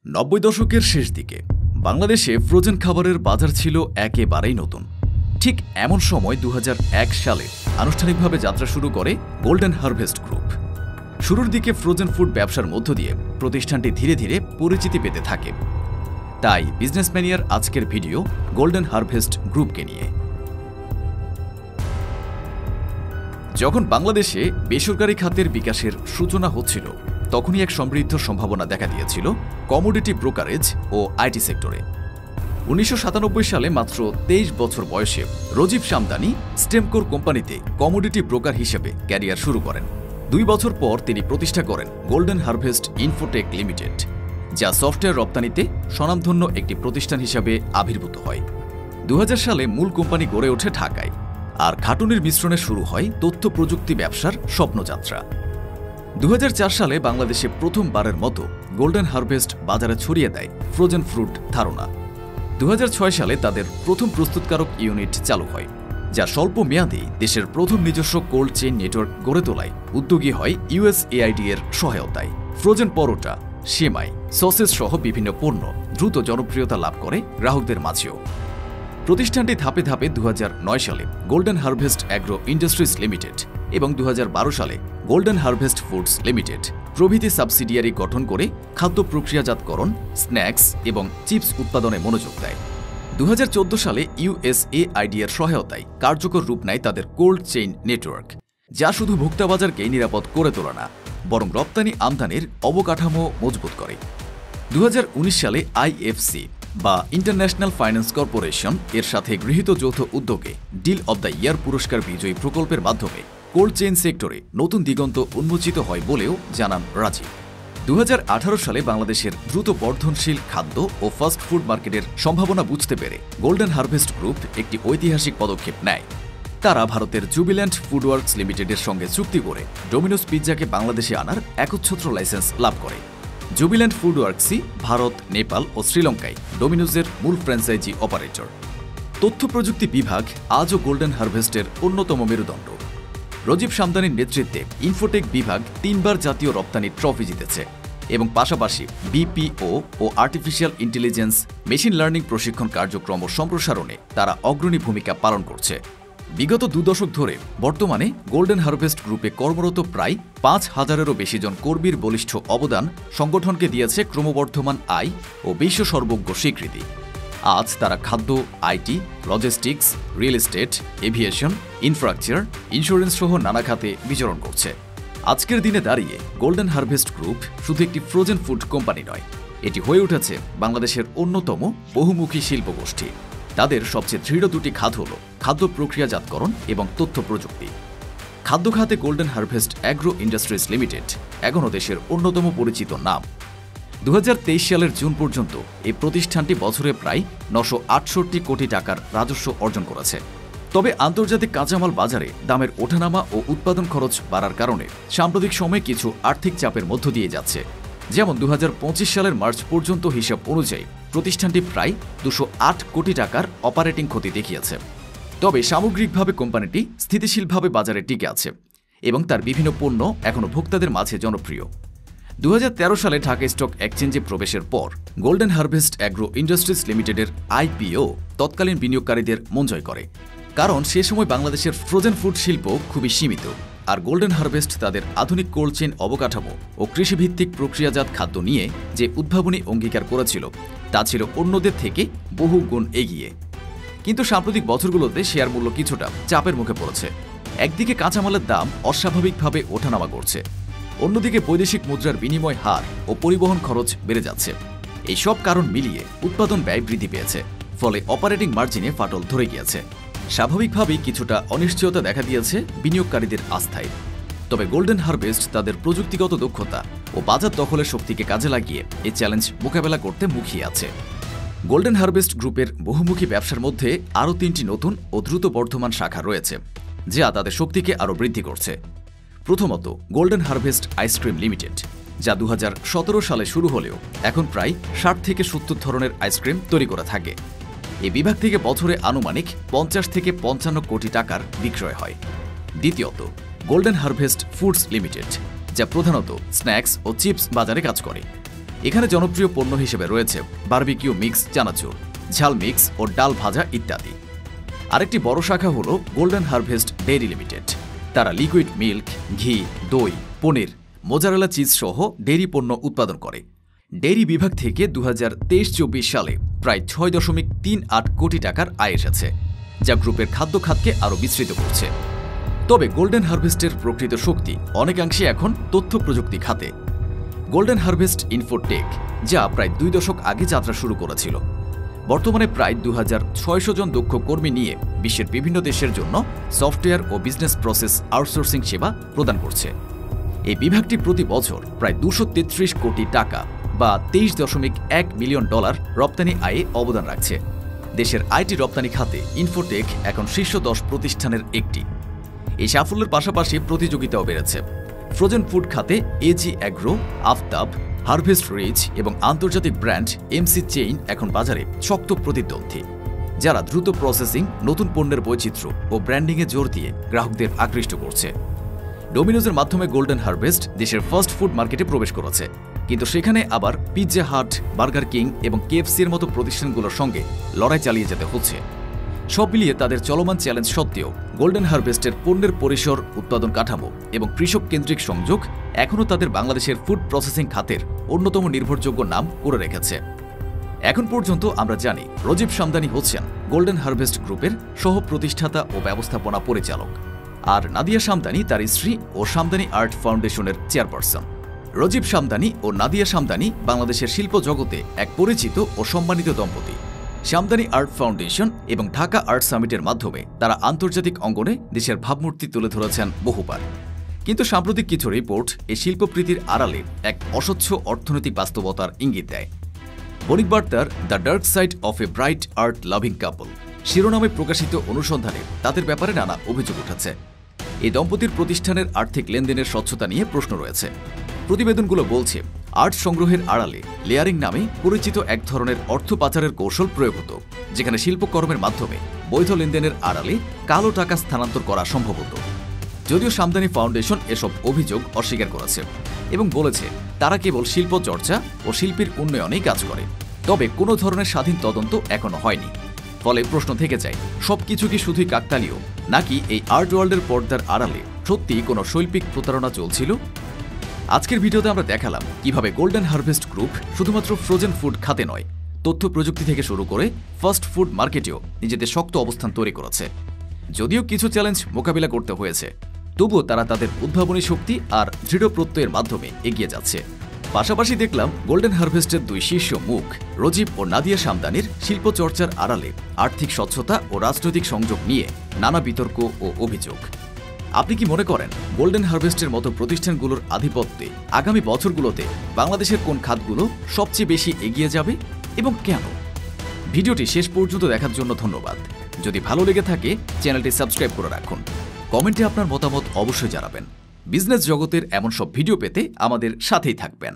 90 দশকের শেষ দিকে বাংলাদেশে ফ্রোজেন খাবারের বাজার ছিল একেবারেই নতুন। ঠিক এমন সময় 2001 সালে আনুষ্ঠানিকভাবে যাত্রা শুরু করে গোল্ডেন হারভেস্ট গ্রুপ। শুরুর দিকে ফ্রোজেন ফুড ব্যবসার মধ্য দিয়ে প্রতিষ্ঠানটি ধীরে ধীরে পরিচিতি পেতে থাকে। তাই বিজনেসম্যানিয়ার আজকের ভিডিও গোল্ডেন হারভেস্ট গ্রুপকে নিয়ে। যখন বাংলাদেশে বেসরকারি খাতের বিকাশের সূচনা হচ্ছিল, তখনই এক সমৃদ্ধ সম্ভাবনা দেখা দিয়েছিল কমোডিটি ব্রোকারেজ ও আইটি সেক্টরে। 1997 সালে মাত্র 23 বছর বয়সে রজিব শামদানি স্টেমকোর কোম্পানিতে কমোডিটি ব্রোকার হিসেবে ক্যারিয়ার শুরু করেন। 2 বছর পর তিনি প্রতিষ্ঠা করেন গোল্ডেন হারভেস্ট ইনফোটেক লিমিটেড, যা সফটওয়্যার রপ্তানিতে স্বনামধন্য একটি প্রতিষ্ঠান হিসাবে আবির্ভূত হয়। 2000 সালে মূল কোম্পানি গড়ে ওঠে ঢাকায়, আর খাটুনির মিশ্রণে শুরু হয় তথ্য প্রযুক্তি ব্যবসার স্বপ্নযাত্রা। 2004 সালে বাংলাদেশে প্রথমবারের মতো গোল্ডেন হারভেস্ট বাজারে ছড়িয়ে দেয় ফ্রোজেন ফ্রুট ধারণা। 2006 সালে তাদের প্রথম প্রস্তুতকারক ইউনিট চালু হয়, যা স্বল্প মেয়াদেই দেশের প্রথম নিজস্ব কোল্ড চেইন নেটওয়ার্ক গড়ে তোলায় উদ্যোগী হয় USAID এর সহায়তায়। ফ্রোজেন পরোটা, সেমাই, সসেজ সহ বিভিন্ন পণ্য দ্রুত জনপ্রিয়তা লাভ করে গ্রাহকদের মাঝেও। প্রতিষ্ঠানটি ধাপে ধাপে 2009 সালে golden harvest agro industries limited এবং 2012 সালে গোল্ডেন হারভেস্ট ফুডস লিমিটেড প্রভৃতি সাবসিডিয়ারি গঠন করে খাদ্য প্রক্রিয়াজাতকরণ, স্ন্যাক্স এবং চিপস উৎপাদনে মনোযোগ দেয়। 2014 সালে USAID এর সহায়তায় কার্যকর রূপ নেয় তাদের কোল্ড চেইন নেটওয়ার্ক, যা শুধু ভোক্তা বাজারকে নিরাপদ করে তোলে না, বরং রপ্তানি আমদানির অবকাঠামো মজবুত করে। 2019 সালে IFC বা ইন্টারন্যাশনাল ফাইন্যান্স কর্পোরেশন এর সাথে গৃহীত যৌথ উদ্যোগে ডিল অব দ্য ইয়ার পুরস্কার বিজয়ী প্রকল্পের মাধ্যমে কোল্ড চেইন সেক্টরে নতুন দিগন্ত উন্মোচিত হয় বলেও জানান রাজীব। 2018 সালে বাংলাদেশের দ্রুত বর্ধনশীল খাদ্য ও ফাস্ট ফুড মার্কেটের সম্ভাবনা বুঝতে পেরে গোল্ডেন হারভেস্ট গ্রুপ একটি ঐতিহাসিক পদক্ষেপ নেয়। তারা ভারতের জুবিল্যান্ট ফুডওয়ার্কস লিমিটেডের সঙ্গে চুক্তি করে ডোমিনোস পিৎজাকে বাংলাদেশে আনার একচ্ছত্র লাইসেন্স লাভ করে। জুবিল্যান্ট ফুডওয়ার্কসই ভারত, নেপাল ও শ্রীলঙ্কায় ডোমিনোজের মূল ফ্র্যাঞ্চাইজি অপারেটর। তথ্য প্রযুক্তি বিভাগ আজও গোল্ডেন হারভেস্টের অন্যতম মেরুদণ্ড। রজিব শামদানির নেতৃত্বে ইনফোটেক বিভাগ 3 বার জাতীয় রপ্তানি ট্রফি জিতেছে এবং পাশাপাশি BPO ও আর্টিফিশিয়াল ইন্টেলিজেন্স, মেশিন লার্নিং প্রশিক্ষণ কার্যক্রম সম্প্রসারণে তারা অগ্রণী ভূমিকা পালন করছে। বিগত 2 দশক ধরে বর্তমানে গোল্ডেন হারভেস্ট গ্রুপে কর্মরত প্রায় 5000-এরও বেশি জন কর্মীর বলিষ্ঠ অবদান সংগঠনকে দিয়েছে ক্রমবর্ধমান আয় ও বিশ্ব সর্বজ্ঞ স্বীকৃতি। আজ তারা খাদ্য, IT, logistics, real estate, aviation, infrastructure, insurance সহ নানা খাতে বিচরণ করছে। আজকের দিনে দাঁড়িয়ে গোল্ডেন হারভেস্ট গ্রুপ শুধু একটি ফ্রোজেন ফুড কোম্পানি নয়, এটি হয়ে উঠেছে বাংলাদেশের অন্যতম বহুমুখী শিল্পগোষ্ঠী। তাদের সবচেয়ে দৃঢ় 2টি খাত হল খাদ্য প্রক্রিয়াজাতকরণ এবং তথ্য প্রযুক্তি। খাদ্য খাতে golden harvest agro industries limited এখনও দেশের অন্যতম পরিচিত নাম। 2023 সালের জুন পর্যন্ত এই প্রতিষ্ঠানটি বছরে প্রায় 968 কোটি টাকার রাজস্ব অর্জন করেছে। তবে আন্তর্জাতিক কাঁচামাল বাজারে দামের ওঠানামা ও উৎপাদন খরচ বাড়ার কারণে সাম্প্রতিক সময়ে কিছু আর্থিক চাপের মধ্য দিয়ে যাচ্ছে। যেমন 2025 সালের মার্চ পর্যন্ত হিসাব অনুযায়ী প্রতিষ্ঠানটি প্রায় 208 কোটি টাকার অপারেটিং ক্ষতি দেখিয়েছে। তবে সামগ্রিকভাবে কোম্পানিটি স্থিতিশীলভাবে বাজারে টিকে আছে এবং তার বিভিন্ন পণ্য এখনও ভোক্তাদের মাঝে জনপ্রিয়। 2013 সালে ঢাকা স্টক এক্সচেঞ্জে প্রবেশের পর গোল্ডেন হারভেস্ট অ্যাগ্রো ইন্ডাস্ট্রিজ লিমিটেডের IPO তৎকালীন বিনিয়োগকারীদের মন জয় করে, কারণ সে সময় বাংলাদেশের ফ্রোজেন ফুড শিল্প খুবই সীমিত, আর গোল্ডেন হারভেস্ট তাদের আধুনিক কোল্ড চেইন অবকাঠামো ও কৃষিভিত্তিক প্রক্রিয়াজাত খাদ্য নিয়ে যে উদ্ভাবনী অঙ্গীকার করেছিল তা ছিল অন্যদের থেকে বহু গুণ এগিয়ে। কিন্তু সাম্প্রতিক বছরগুলোতে শেয়ার মূল্য কিছুটা চাপের মুখে পড়েছে। একদিকে কাঁচামালের দাম অস্বাভাবিকভাবে ওঠানামা করছে, অন্যদিকে বৈদেশিক মুদ্রার বিনিময় হার ও পরিবহন খরচ বেড়ে যাচ্ছে। এই সব কারণ মিলিয়ে উৎপাদন ব্যয় বৃদ্ধি পেয়েছে, ফলে অপারেটিং মার্জিনে ফাটল ধরে গিয়েছে। স্বাভাবিকভাবেই কিছুটা অনিশ্চয়তা দেখা দিয়েছে বিনিয়োগকারীদের আস্থায়। তবে গোল্ডেন হারভেস্ট তাদের প্রযুক্তিগত দক্ষতা ও বাজার দখলের শক্তিকে কাজে লাগিয়ে এই চ্যালেঞ্জ মোকাবেলা করতে মুখিয়ে আছে। গোল্ডেন হারভেস্ট গ্রুপের বহুমুখী ব্যবসার মধ্যে আরও 3টি নতুন ও দ্রুত বর্ধমান শাখা রয়েছে, যা তাদের শক্তিকে আরও বৃদ্ধি করছে। প্রথমত, গোল্ডেন হারভেস্ট আইসক্রিম লিমিটেড, যা 2017 সালে শুরু হলেও এখন প্রায় 60 থেকে 70 ধরনের আইসক্রিম তৈরি করে থাকে। এই বিভাগ থেকে বছরে আনুমানিক 50 থেকে 55 কোটি টাকার বিক্রয় হয়। দ্বিতীয়ত, গোল্ডেন হারভেস্ট ফুডস লিমিটেড, যা প্রধানত স্ন্যাক্স ও চিপস বাজারে কাজ করে। এখানে জনপ্রিয় পণ্য হিসেবে রয়েছে বারবিকিউ মিক্স চানাচুর, ঝাল মিক্স ও ডাল ভাজা ইত্যাদি। আরেকটি বড় শাখা হল গোল্ডেন হারভেস্ট ডেইরি লিমিটেড। তারা লিকুইড মিল্ক, ঘি, দই, পনির, মোজারেলা চিজ সহ ডেইরি পণ্য উৎপাদন করে। ডেইরি বিভাগ থেকে 2023-24 সালে প্রায় 6.38 কোটি টাকার আয় এসেছে, যা গ্রুপের খাদ্য খাতকে আরও বিস্তৃত করছে। তবে গোল্ডেন হারভেস্টের প্রকৃত শক্তি অনেকাংশে এখন তথ্য প্রযুক্তি খাতে। গোল্ডেন হারভেস্ট ইনফোটেক, যা প্রায় 2 দশক আগে যাত্রা শুরু করেছিল, বর্তমানে প্রায় 2600 জন দক্ষ কর্মী নিয়ে বিশ্বের বিভিন্ন দেশের জন্য সফটওয়্যার ও বিজনেস প্রসেস আউটসোর্সিং সেবা প্রদান করছে। এই বিভাগটি প্রতি বছর প্রায় 233 কোটি টাকা বা $23.1 মিলিয়ন রপ্তানি আয়ে অবদান রাখছে। দেশের আইটি রপ্তানি খাতে ইনফোটেক এখন শীর্ষ 10 প্রতিষ্ঠানের একটি। এই সাফল্যের পাশাপাশি প্রতিযোগিতাও বেড়েছে। ফ্রোজেন ফুড খাতে AG Agro, Aftab, Harvest Rich এবং আন্তর্জাতিক ব্র্যান্ড এমসি চেইন এখন বাজারে শক্ত প্রতিদ্বন্দ্বী, যারা দ্রুত প্রসেসিং, নতুন পণ্যের বৈচিত্র্য ও ব্র্যান্ডিংয়ে জোর দিয়ে গ্রাহকদের আকৃষ্ট করছে। ডোমিনোজের মাধ্যমে গোল্ডেন হারভেস্ট দেশের ফাস্ট ফুড মার্কেটে প্রবেশ করেছে, কিন্তু সেখানে আবার পিৎজা হাট, বার্গার কিং এবং কেএফসির মতো প্রতিষ্ঠানগুলোর সঙ্গে লড়াই চালিয়ে যেতে হচ্ছে। সব মিলিয়ে তাদের চলমান চ্যালেঞ্জ সত্ত্বেও গোল্ডেন হারভেস্টের পণ্যের পরিসর, উৎপাদন কাঠামো এবং কৃষক কেন্দ্রিক সংযোগ এখনও তাদের বাংলাদেশের ফুড প্রসেসিং খাতের অন্যতম নির্ভরযোগ্য নাম করে রেখেছে। এখন পর্যন্ত আমরা জানি রজিব শামদানি হচ্ছেন গোল্ডেন হারভেস্ট গ্রুপের সহ প্রতিষ্ঠাতা ও ব্যবস্থাপনা পরিচালক, আর নাদিয়া শামদানি তার স্ত্রী ও শামদানি আর্ট ফাউন্ডেশনের চেয়ারপারসন। রজিব শামদানি ও নাদিয়া শামদানি বাংলাদেশের শিল্প জগতে এক পরিচিত ও সম্মানিত দম্পতি। শামদানি আর্ট ফাউন্ডেশন এবং ঢাকা আর্ট সামিটের মাধ্যমে তারা আন্তর্জাতিক অঙ্গনে দেশের ভাবমূর্তি তুলে ধরেছেন বহুবার। কিন্তু সাম্প্রতিক কিছু রিপোর্ট এই শিল্পপ্রীতির আড়ালে এক অস্বচ্ছ অর্থনৈতিক বাস্তবতার ইঙ্গিত দেয়। বণিক বার্তার the dark side of a bright art loving couple শিরোনামে প্রকাশিত অনুসন্ধানে তাদের ব্যাপারে নানা অভিযোগ উঠেছে। এই দম্পতির প্রতিষ্ঠানের আর্থিক লেনদেনের স্বচ্ছতা নিয়ে প্রশ্ন রয়েছে। প্রতিবেদনগুলো বলছে, আর্ট সংগ্রহের আড়ালে লেয়ারিং নামে পরিচিত এক ধরনের অর্থ পাচারের কৌশল প্রয়োগ হতো, যেখানে শিল্পকর্মের মাধ্যমে বৈধ লেনদেনের আড়ালে কালো টাকা স্থানান্তর করা সম্ভব হতো। যদিও শামদানি ফাউন্ডেশন এসব অভিযোগ অস্বীকার করেছে এবং বলেছে তারা কেবল শিল্প চর্চা ও শিল্পীর উন্নয়নেই কাজ করে, তবে কোনো ধরনের স্বাধীন তদন্ত এখনো হয়নি। ফলে প্রশ্ন থেকে যায়, সবকিছু কি শুধুই কাকতালীয়, নাকি এই আর্ট ওয়ার্ল্ডের পর্দার আড়ালে সত্যিই কোনো শৈল্পিক প্রতারণা চলছিল? আজকের ভিডিওতে আমরা দেখালাম কিভাবে গোল্ডেন হারভেস্ট গ্রুপ শুধুমাত্র ফ্রোজেন ফুড খাতে নয়, তথ্য প্রযুক্তি থেকে শুরু করে ফাস্ট ফুড মার্কেটেও নিজেদের শক্ত অবস্থান তৈরি করেছে। যদিও কিছু চ্যালেঞ্জ মোকাবিলা করতে হয়েছে, তবুও তারা তাদের উদ্ভাবনী শক্তি আর দৃঢ় প্রত্যয়ের মাধ্যমে এগিয়ে যাচ্ছে। পাশাপাশি দেখলাম গোল্ডেন হারভেস্টের 2 শীর্ষ মুখ রজিব ও নাদিয়া শামদানির শিল্প চর্চার আড়ালে আর্থিক স্বচ্ছতা ও রাজনৈতিক সংযোগ নিয়ে নানা বিতর্ক ও অভিযোগ। আপনি কি মনে করেন গোল্ডেন হারভেস্টের মতো প্রতিষ্ঠানগুলোর আধিপত্যে আগামী বছরগুলোতে বাংলাদেশের কোন খাতগুলো সবচেয়ে বেশি এগিয়ে যাবে এবং কেন? ভিডিওটি শেষ পর্যন্ত দেখার জন্য ধন্যবাদ। যদি ভালো লেগে থাকে চ্যানেলটি সাবস্ক্রাইব করে রাখুন। কমেন্টে আপনার মতামত অবশ্যই জানাবেন। বিজনেস জগতের এমন সব ভিডিও পেতে আমাদের সাথেই থাকবেন।